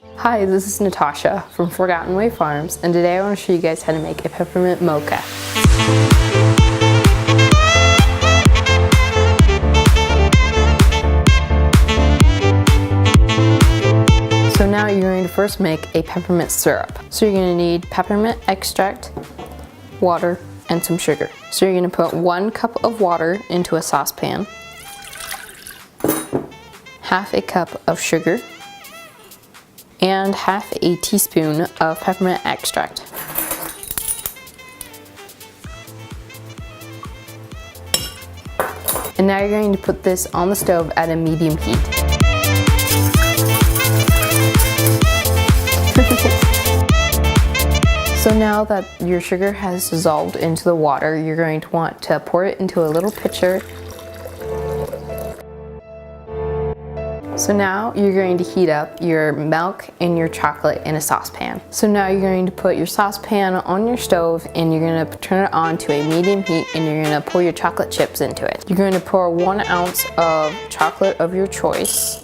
Hi, this is Natasha from Forgotten Way Farms, and today I want to show you guys how to make a peppermint mocha. So now you're going to first make a peppermint syrup. So you're going to need peppermint extract, water, and some sugar. So you're going to put 1 cup of water into a saucepan, half a cup of sugar, and half a teaspoon of peppermint extract. And now you're going to put this on the stove at a medium heat. So now that your sugar has dissolved into the water, you're going to want to pour it into a little pitcher. So now you're going to heat up your milk and your chocolate in a saucepan. So now you're going to put your saucepan on your stove and you're going to turn it on to a medium heat and you're going to pour your chocolate chips into it. You're going to pour 1 ounce of chocolate of your choice.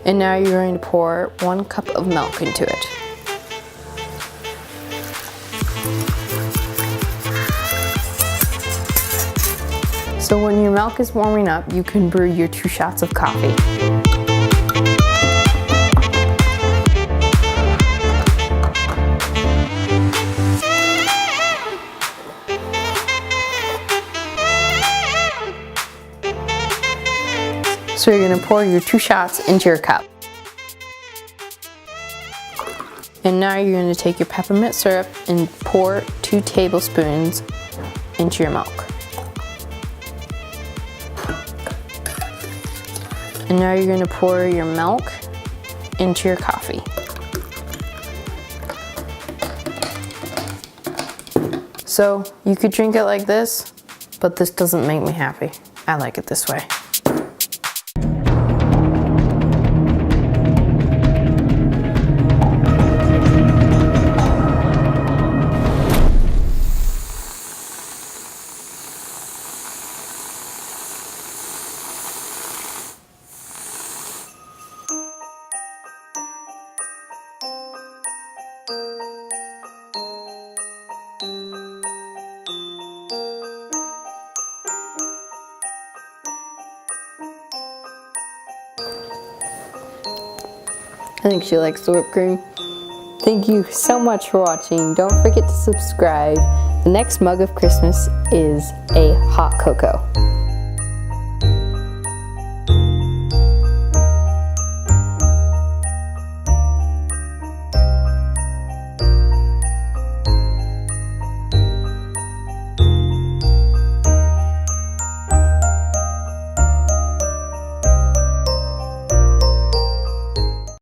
And now you're going to pour 1 cup of milk into it. So when your milk is warming up, you can brew your 2 shots of coffee. So you're going to pour your 2 shots into your cup. And now you're going to take your peppermint syrup and pour 2 tablespoons into your milk. And now you're going to pour your milk into your coffee. So you could drink it like this, but this doesn't make me happy. I like it this way. I think she likes the whipped cream. Thank you so much for watching. Don't forget to subscribe. The next mug of Christmas is a hot cocoa.